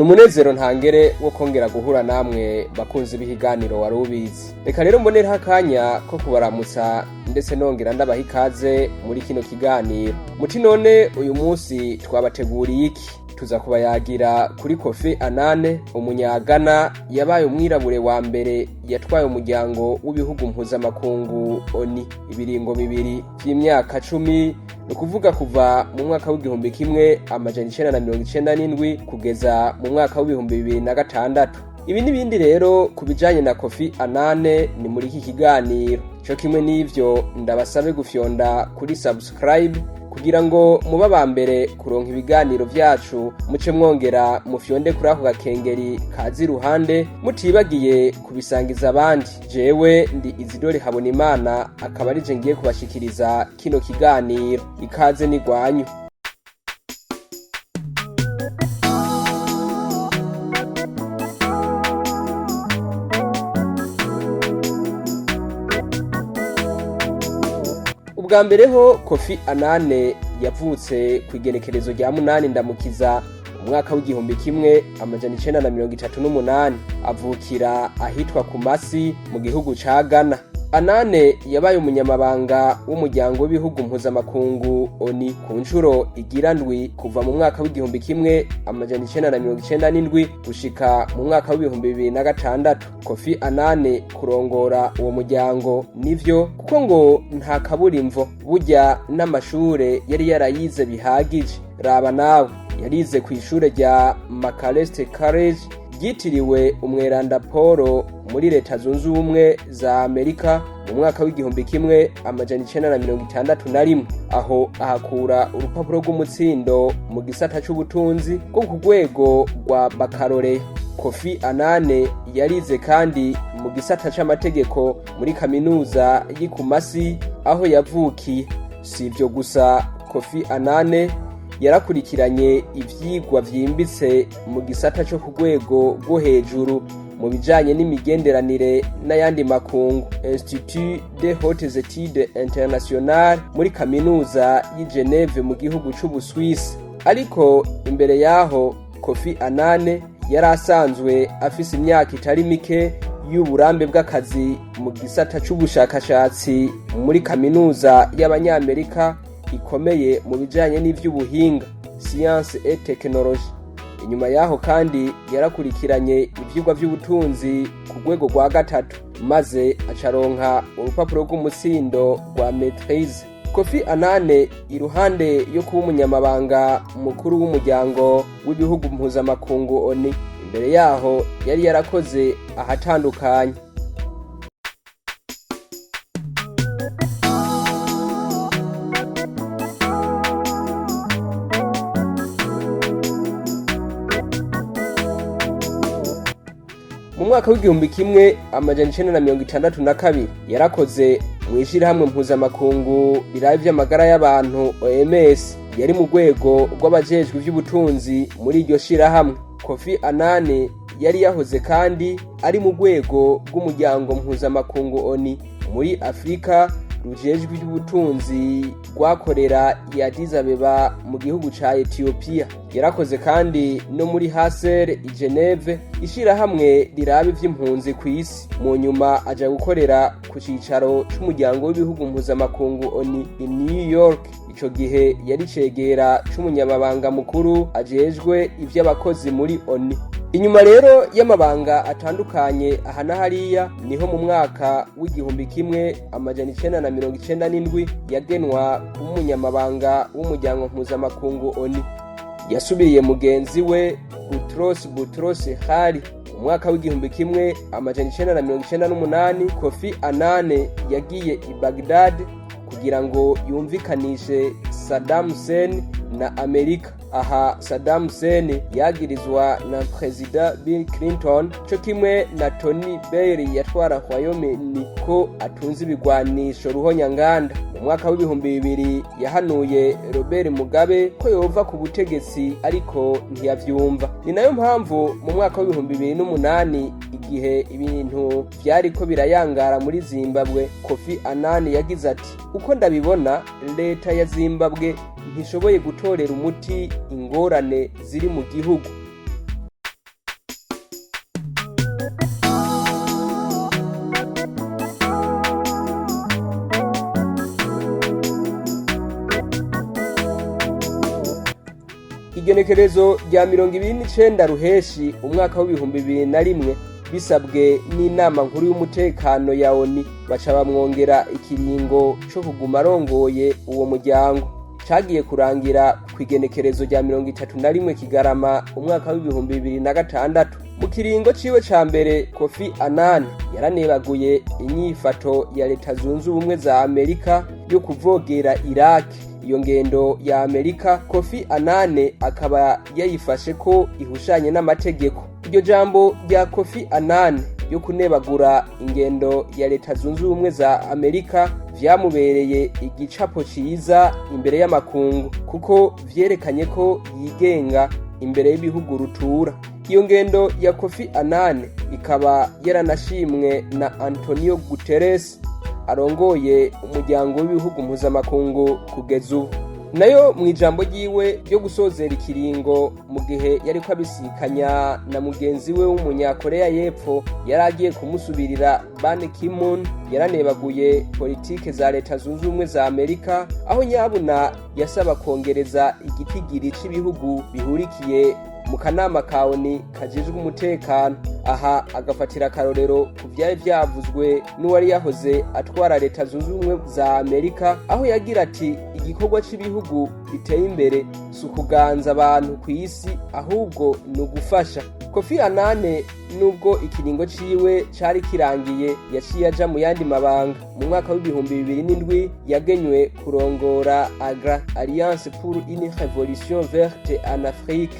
Numunezero ntangere wo kongera guhura namwe bakunzi b'ihiganiro warubizi. Reka rero mbonera akanya ko kubaramutsa ndetse nongera ndabaha ikaze muri kino kiganiro. Muti none uyu munsi twabateguriye iki? Tuza kubayagira kuri Kofi Annan, umunyagana yabaye umwirabure wa mbere yatwaye umuryango w'ibihugu mpuzamakungu ONU ibiringo bibiri vy'imyaka 10, nukuvuga kuva mu mwaka w'igihumbi kimwe amajana 1997 kugeza mu mwaka w'ibihumbi 2006. Ibi n'ibindi rero kubijanye na Kofi Annan ni muri iki kiganiro. Cyo kimwe n'ivyo ndabasabe gufyonda kuri subscribe kugira ngo muba bambere kuronka ibiganiro vyacu, muce mwongera mufyonde kuri ako gakengeri kazi ruhande, mutibagiye kubisangiza abandi. Jewe ndi Izidore Habonimana, akaba ari je ngiye kubashikiriza kino kiganiro. Ikaze ni gwanyu. Ubwa mbere ho Kofi Annan yavutse ku igenekerezo rya 8 ndamukiza mu mwaka w'igihumbi kimwe amajana 1938, avukira ahitwa Kumasi mu gihugu ca Ghana. Annan yabaye umunyamabanga w'umuryango w'ibihugu mpuzamakungu ONU ku nshuro igira ndwi kuva mu mwaka w'igihumbi kimwe amajana 1997 gushika mu mwaka w'ibihumbi 2006. Kofi Annan kurongora uwo muryango nivyo kuko ngo nta kaburimvo, burya n'amashure yari yarayize bihagije. Raba nawe, yarize ku ishure rya Macalester College ryitiriwe umweranda Paul muri leta zunze ubumwe za Amerika mu mwaka w'igihumbi kimwe amajana 1961, aho ahakura urupapuro rw'umutsindo mu gisata c'ubutunzi bwo ku rwego rwa baccalaureat. Kofi Annan yarize kandi mu gisata c'amategeko muri kaminuza y'Ikumasi aho yavukiye. Si ivyo gusa, Kofi Annan yarakurikiranye ivyigwa vyimbitse mu gisata cyo ku rwego rwo hejuru mu bijanye n'imigenderanire n'ayandi makungu, Institut des Hautes Études Internationales muri kaminuza y'i Geneve mu gihugu c'Ubuswisi. Ariko imbere yaho Kofi Annan yari asanzwe afise imyaka itari mike y'uburambe bw'akazi mu gisata c'ubushakashatsi muri kaminuza y'Abanyamerika ikomeye mu bijanye n'ivy'ubuhinga, Science et Technologie. Inyuma yaho kandi yarakurikiranye ivyigwa vy'ubutunzi ku rwego rwa gatatu, maze acaronka urupapuro rw'umutsindo rwa maîtrise. Kofi Annan iruhande yo kuba umunyamabanga mukuru w'umuryango w'ibihugu mpuzamakungu ONU, imbere yaho yari yarakoze ahatandukanye. Mu mwaka w'igihumbi kimwe amajana 1962 yarakoze mw'ishirahamwe mpuzamakungu riraye vy'amagara y'abantu OMS, yari mu rwego rw'abajejwe ivy'ubutunzi muri iryo shirahamwe. Kofi Annan yari yahoze kandi ari mu rwego rw'umuryango mpuzamakungu ONU muri Afrika rujejwe ivy'ubutunzi rwakorera i Addis Abeba mu gihugu ca Ethiopia. Yarakoze kandi no muri HCR i Geneve, ishirahamwe riraba ivy'impunzi kw'isi. Mu nyuma aja gukorera ku cicaro c'umuryango w'ibihugu mpuzamakungu ONU i New York. Ico gihe yari cegera c'umunyamabanga mukuru ajejwe ivy'abakozi muri ONU. Inyuma rero y'amabanga atandukanye aha na hariya, niho mu mwaka w'igihumbi kimwe amajana 1997 yagenwa umunyamabanga w'umuryango mpuzamakungu ONU. Yasubiriye mugenzi we Boutros Ghali. Mu mwaka w'igihumbi kimwe amajana 1998 Kofi Annan yagiye i Baghdad kugira ngo yumvikanishe Saddam Hussein na Amerika. Aha Saddam Hussein yagirizwa na President Bill Clinton cyo kimwe na Tony Blair yatwara Wyoming ko atunze ibigwanisho ruhonyanganda. Mu mwaka w'ibihumbi 2000 yahanuye Robert Mugabe ko yova ku butegetsi, ariko ntiyavyumva. Ni nayo mpamvu mu mwaka w'ibihumbi 2008 igihe ibintu vyariko birayangara muri Zimbabwe, Kofi Annan yagize ati: uko ndabibona leta ya Zimbabwe ntishoboye gutorera umuti ingorane ziri mu gihugu. igenekerezo rya 29 ruheshi umwaka w'2001 bisabwe n'inama nkuru y'umutekano ya ONU baca bamwongera ikiringo cyo kuguma arongoye uwo muryango. Cagiye kurangira ku igenekerezo rya 31 Kigarama umwaka w'2006. Mu kiringo ciwe ca mbere Kofi Annan yaranebaguye inyifato ya Leta Zunze Ubumwe za Amerika yo kuvogera Iraq. Iyo ngendo ya Amerika Kofi Annan akaba yayifashe ko ihushanye n'amategeko. Iryo jambo rya Kofi Annan yo kunebagura ingendo ya Leta Zunze Ubumwe za Amerika vyamubereye igicapo ciza imbere y'amakungu kuko vyerekanye ko yigenga imbere y'ibihugu rutura. Iyo ngendo ya Kofi Annan ikaba yaranashimwe na Antonio Guterres arongoye umuryango w'ibihugu mpuzamakungu kugeza ubu. Nayo mu ijambo ryiwe ryo gusozera ikiringo mu gihe yari kwabisikanya na mugenzi we w'umunyakorea y'epfo yaragiye kumusubirira Ban Ki-moon, yaranebaguye politike za Leta Zunze Ubumwe za Amerika aho nyabuna yasaba kongereza igitigiri c'ibihugu bihurikiye mu kanama ka ONU kajejwe umutekano. Aha agafatira akarorero ku vyari vyavuzwe n'uwari yahoze atwara Leta Zunze Ubumwe za Amerika aho yagira ati igikorwa c'ibihugu biteye imbere si ukuganza abantu ku isi ahubwo ni ugufasha. Kofi Annan nubwo ikiringo ciwe cari kirangiye yaciye aja mu yandi mabanga. Mu mwaka w'2007 yagenywe kurongora AGRA, Alliance pour une révolution verte en Afrique,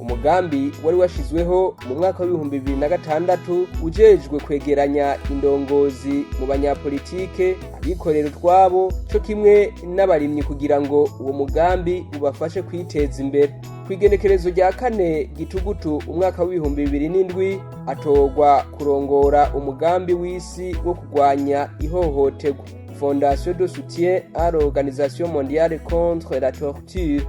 umugambi wari washizweho mu mwaka w'2006 ujejwe kwegeranya indongozi mu banyapolitike abikorera utwabo cyo kimwe n'abarimyi kugira ngo uwo mugambi ubafashe kwiteza imbere. Kwigenekerezo rya 4 Gitugutu umwaka w'2007 atogwa kurongora umugambi w'isi wo kugwanya ihohoterwa, Fondation de soutien à l'Organisation mondiale contre la torture.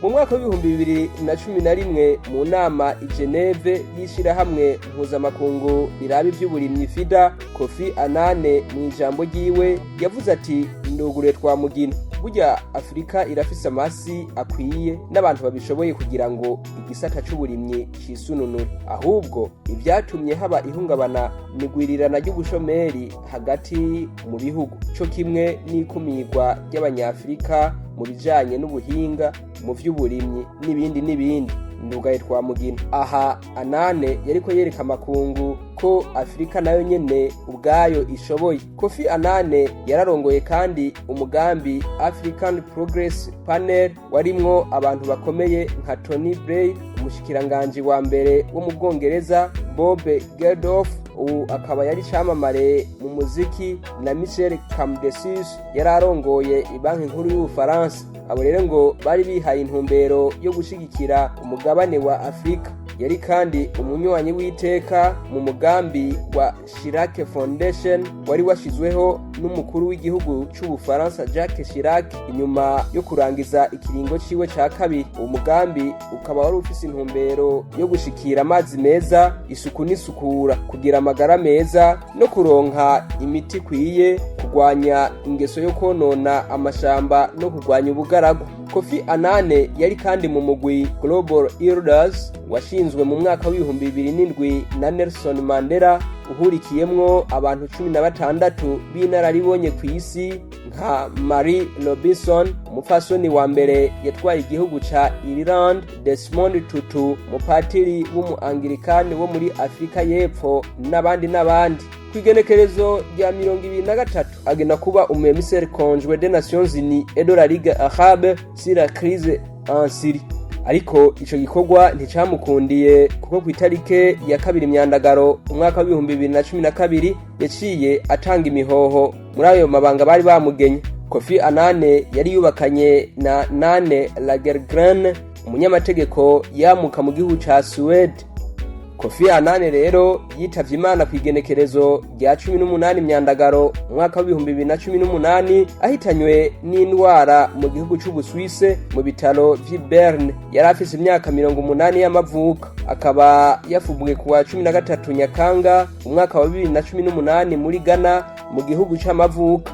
Mu mwaka w'2011 mu nama i Geneve y'ishirahamwe mpuzamakungu riraba ivy'uburimyi FIDA, Kofi Annan mu ijambo ryiwe yavuze ati ndugure twamugina burya Afrika irafise amasi akwiye n'abantu babishoboye kugira ngo igisata c'uburimyi cisununure, ahubwo ivyatumye haba ihungabana nigwirirana ry'ubushomeri hagati mu bihugu cyo kimwe n'ikumirwa ry'abanyafrika mu bijanye n'ubuhinga mu vy'uburimyi n'ibindi ndugaye twamugina. Aha Annan yariko yereka amakungu ko Afrika nayo nyene ubwayo ishoboye. Kofi Annan yararongoye kandi umugambi African Progress Panel warimwo abantu bakomeye nka Tony Blair, umushikiranganje wa mbere wo mu Bwongereza, Bob Geldof akaba yari camamare mu muziki, na Michel Camdesus yararongoye ibanki nkuru y'Ubufaransa. Abo rero ngo bari bihaye intumbero yo gushigikira umugabane wa Afrika. Yari kandi umunywanyi w'iteka mu mugambi wa Chirac Foundation wari washizweho n'umukuru w'igihugu c'Ubufaransa Jacques Chirac inyuma yo kurangiza ikiringo ciwe ca kabiri. Uwo mugambi ukaba wari ufise intumbero yo gushikira amazi meza, isuku n'isukura, kugira amagara meza no kuronka imiti kwiye, kugwanya ingeso yo konona amashamba no kugwanya ubugaragwa. Kofi Annan yari kandi mu mugwi Global Elders washinzwe mu mwaka w'2007 na Nelson Mandela uhurikiyemwo abantu 16 b'inararibonye ku isi nka Marie Robinson, umupfasoni wa mbere yatwaye igihugu ca Ireland, Desmond Tutu, umupatiri w'umuanglikani wo muri Afrika y'Epfo n'abandi. Kwigenekerezo rya 2023 agenda kuba umuemissaire conjoint des Nations Unies et de la Ligue Arabe sur la crise en Syrie. Ariko ico gikorwa nticamukundiye kuko ku itarike ya 2 Myandagaro umwaka wa 2012 yaciye atanga imihoho muri ayo mabanga bari bamugenye. Kofi Annan yari yubakanye na Nane Lagergren, umunyamategeko yamuka mu gihugu ca Sweden. Kofi Annan rero yitavye Imana kw'igenekerezo rya 18 Myandagaro umwaka wa 2018 ahitanywe n'indwara mu gihugu c'Ubuswise mu bitaro vy'i Berne. Yari afise imyaka 80 y'amavuko, akaba yafubwe kuwa 13 Nyakanga umwaka wa 2018 muri Ghana mu gihugu c'amavuko.